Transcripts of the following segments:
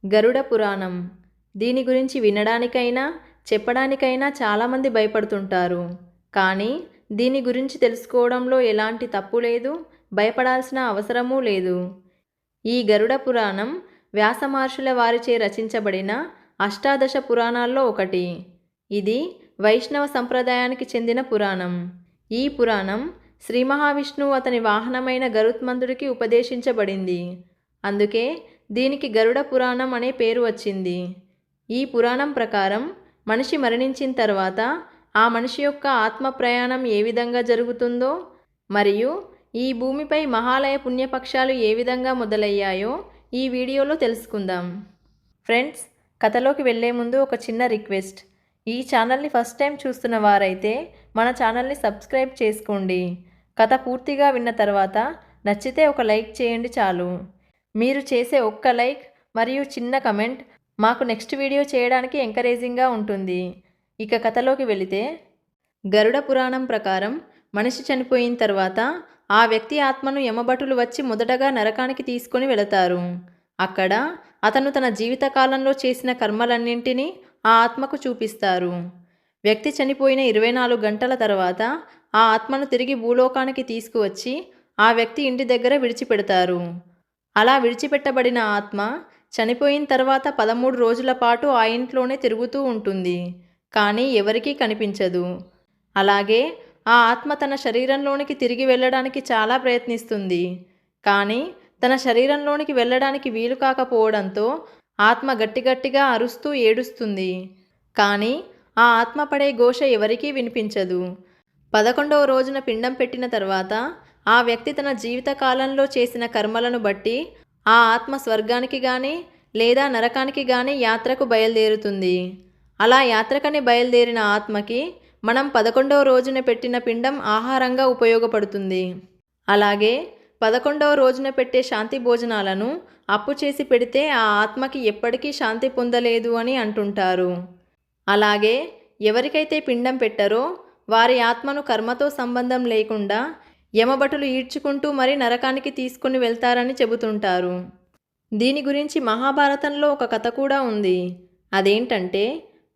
గరుడ పురాణం. దీని గురించి వినడానికైనా చెప్పడానికైనా చాలామంది భయపడుతుంటారు. కానీ దీని గురించి తెలుసుకోవడంలో ఎలాంటి తప్పు లేదు, భయపడాల్సిన అవసరమూ లేదు. ఈ గరుడ పురాణం వ్యాస మహర్షుల వారిచే రచించబడిన అష్టాదశ పురాణాల్లో ఒకటి. ఇది వైష్ణవ సంప్రదాయానికి చెందిన పురాణం. ఈ పురాణం శ్రీ మహావిష్ణువు అతని వాహనమైన గరుత్మంతుడికి ఉపదేశించబడింది. అందుకే దీనికి గరుడ పురాణం అనే పేరు వచ్చింది. ఈ పురాణం ప్రకారం మనిషి మరణించిన తర్వాత ఆ మనిషి యొక్క ఆత్మ ప్రయాణం ఏ విధంగా జరుగుతుందో, మరియు ఈ భూమిపై మహాలయ పుణ్యపక్షాలు ఏ విధంగా మొదలయ్యాయో ఈ వీడియోలో తెలుసుకుందాం. ఫ్రెండ్స్, కథలోకి వెళ్ళే ముందు ఒక చిన్న రిక్వెస్ట్. ఈ ఛానల్ని ఫస్ట్ టైం చూస్తున్న వారైతే మన ఛానల్ని సబ్స్క్రైబ్ చేసుకోండి. కథ పూర్తిగా విన్న తర్వాత నచ్చితే ఒక లైక్ చేయండి చాలు. మీరు చేసే ఒక్క లైక్ మరియు చిన్న కమెంట్ మాకు నెక్స్ట్ వీడియో చేయడానికి ఎంకరేజింగ్గా ఉంటుంది. ఇక కథలోకి వెళితే, గరుడ పురాణం ప్రకారం మనిషి చనిపోయిన తర్వాత ఆ వ్యక్తి ఆత్మను యమభటులు వచ్చి మొదటగా నరకానికి తీసుకొని వెళతారు. అక్కడ అతను తన జీవితకాలంలో చేసిన కర్మలన్నింటినీ ఆ ఆత్మకు చూపిస్తారు. వ్యక్తి చనిపోయిన 24 గంటల తర్వాత ఆ ఆత్మను తిరిగి భూలోకానికి తీసుకువచ్చి ఆ వ్యక్తి ఇంటి దగ్గర విడిచిపెడతారు. అలా విడిచిపెట్టబడిన ఆత్మ చనిపోయిన తర్వాత 13 రోజుల పాటు ఆ ఇంట్లోనే తిరుగుతూ ఉంటుంది. కానీ ఎవరికీ కనిపించదు. అలాగే ఆ ఆత్మ తన శరీరంలోనికి తిరిగి వెళ్ళడానికి చాలా ప్రయత్నిస్తుంది. కానీ తన శరీరంలోనికి వెళ్ళడానికి వీలు కాకపోవడంతో ఆత్మ గట్టిగట్టిగా అరుస్తూ ఏడుస్తుంది. కానీ ఆ ఆత్మ పడే ఘోష ఎవరికీ వినిపించదు. 11వ రోజున పిండం పెట్టిన తర్వాత ఆ వ్యక్తి తన జీవితకాలంలో చేసిన కర్మలను బట్టి ఆ ఆత్మ స్వర్గానికి కానీ లేదా నరకానికి కానీ యాత్రకు బయలుదేరుతుంది. అలా యాత్రకని బయలుదేరిన ఆత్మకి మనం 11వ రోజున పెట్టిన పిండం ఆహారంగా ఉపయోగపడుతుంది. అలాగే 11వ రోజున పెట్టే శాంతి భోజనాలను అప్పు చేసి పెడితే ఆ ఆత్మకి ఎప్పటికీ శాంతి పొందలేదు అని అంటుంటారు. అలాగే ఎవరికైతే పిండం పెట్టరో వారి ఆత్మను కర్మతో సంబంధం లేకుండా యమభటులు ఈడ్చుకుంటూ మరి నరకానికి తీసుకుని వెళ్తారని చెబుతుంటారు. దీని గురించి మహాభారతంలో ఒక కథ కూడా ఉంది. అదేంటంటే,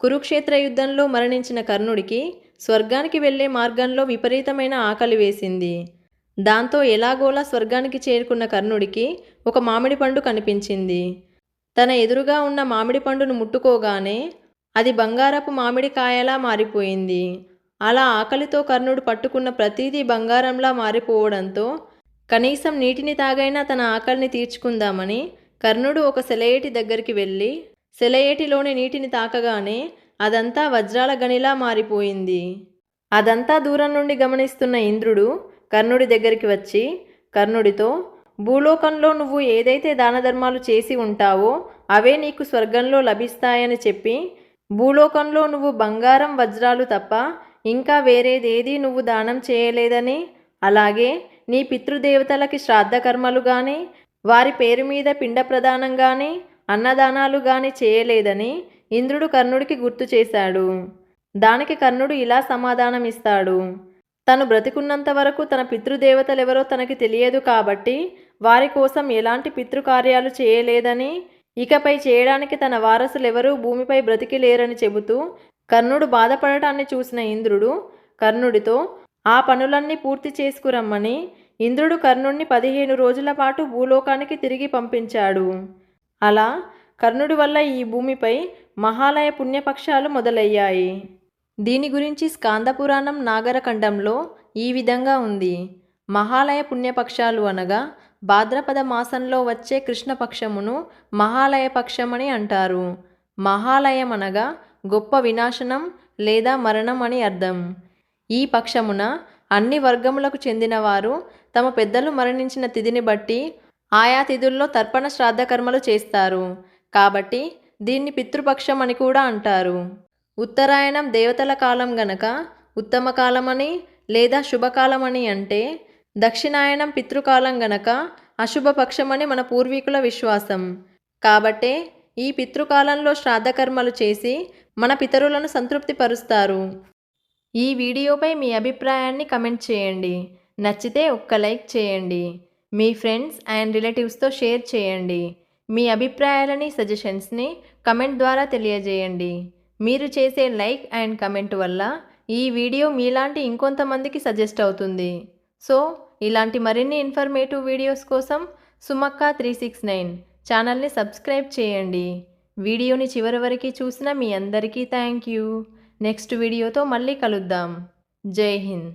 కురుక్షేత్ర యుద్ధంలో మరణించిన కర్ణుడికి స్వర్గానికి వెళ్ళే మార్గంలో విపరీతమైన ఆకలి వేసింది. దాంతో ఎలాగోలా స్వర్గానికి చేరుకున్న కర్ణుడికి ఒక మామిడి పండు కనిపించింది. తన ఎదురుగా ఉన్న మామిడి పండును ముట్టుకోగానే అది బంగారపు మామిడి కాయలా మారిపోయింది. అలా ఆకలితో కర్ణుడు పట్టుకున్న ప్రతిదీ బంగారంలా మారిపోవడంతో కనీసం నీటిని తాగైనా తన ఆకలిని తీర్చుకుందామని కర్ణుడు ఒక సెలయేటి దగ్గరికి వెళ్ళి సెలయేటిలోని నీటిని తాకగానే అదంతా వజ్రాల గనిలా మారిపోయింది. అదంతా దూరం నుండి గమనిస్తున్న ఇంద్రుడు కర్ణుడి దగ్గరికి వచ్చి కర్ణుడితో, భూలోకంలో నువ్వు ఏదైతే దానధర్మాలు చేసి ఉంటావో అవే నీకు స్వర్గంలో లభిస్తాయని చెప్పి, భూలోకంలో నువ్వు బంగారం వజ్రాలు తప్ప ఇంకా వేరేదేదీ నువ్వు దానం చేయలేదని, అలాగే నీ పితృదేవతలకి శ్రాద్ధ కర్మలు కానీ వారి పేరు మీద పిండ ప్రదానం కానీ అన్నదానాలు కానీ చేయలేదని ఇంద్రుడు కర్ణుడికి గుర్తు చేశాడు. దానికి కర్ణుడు ఇలా సమాధానమిస్తాడు: తను బ్రతికున్నంత వరకు తన పితృదేవతలెవరో తనకి తెలియదు కాబట్టి వారి కోసం ఎలాంటి పితృకార్యాలు చేయలేదని, ఇకపై చేయడానికి తన వారసులెవరూ భూమిపై బ్రతికి లేరని చెబుతూ కర్ణుడు బాధపడటాన్ని చూసిన ఇంద్రుడు కర్ణుడితో ఆ పనులన్నీ పూర్తి చేసుకురమ్మని ఇంద్రుడు కర్ణుడిని 15 రోజుల పాటు భూలోకానికి తిరిగి పంపించాడు. అలా కర్ణుడి వల్ల ఈ భూమిపై మహాలయ పుణ్యపక్షాలు మొదలయ్యాయి. దీని గురించి స్కాందపురాణం నాగరఖండంలో ఈ విధంగా ఉంది. మహాలయ పుణ్యపక్షాలు అనగా భాద్రపద మాసంలో వచ్చే కృష్ణపక్షమును మహాలయ పక్షమని అంటారు. మహాలయం అనగా గొప్ప వినాశనం లేదా మరణం అని అర్థం. ఈ పక్షమున అన్ని వర్గములకు చెందినవారు తమ పెద్దలు మరణించిన తిథిని బట్టి ఆయా తిథుల్లో తర్పణ శ్రాద్ధ కర్మలు చేస్తారు. కాబట్టి దీన్ని పితృపక్షం అని కూడా అంటారు. ఉత్తరాయణం దేవతల కాలం గనక ఉత్తమ కాలమని లేదా శుభకాలమని అంటే, దక్షిణాయనం పితృకాలం గనక అశుభపక్షమని మన పూర్వీకుల విశ్వాసం. కాబట్టే ఈ పితృకాలంలో శ్రాద్ధకర్మలు చేసి మన పితరులను సంతృప్తిపరుస్తారు. ఈ వీడియోపై మీ అభిప్రాయాన్ని కమెంట్ చేయండి. నచ్చితే ఒక్క లైక్ చేయండి. మీ ఫ్రెండ్స్ అండ్ రిలేటివ్స్తో షేర్ చేయండి. మీ అభిప్రాయాలని సజెషన్స్ని కమెంట్ ద్వారా తెలియజేయండి. మీరు చేసే లైక్ అండ్ కమెంట్ వల్ల ఈ వీడియో మీలాంటి ఇంకొంతమందికి సజెస్ట్ అవుతుంది. సో ఇలాంటి మరిన్ని ఇన్ఫర్మేటివ్ వీడియోస్ కోసం సుమక్క 369 ఛానల్ని సబ్స్క్రైబ్ చేయండి. వీడియోని చివరి వరకు చూసిన మీ అందరికీ థ్యాంక్ యూ. నెక్స్ట్ వీడియోతో మళ్ళీ కలుద్దాం. జై హింద్.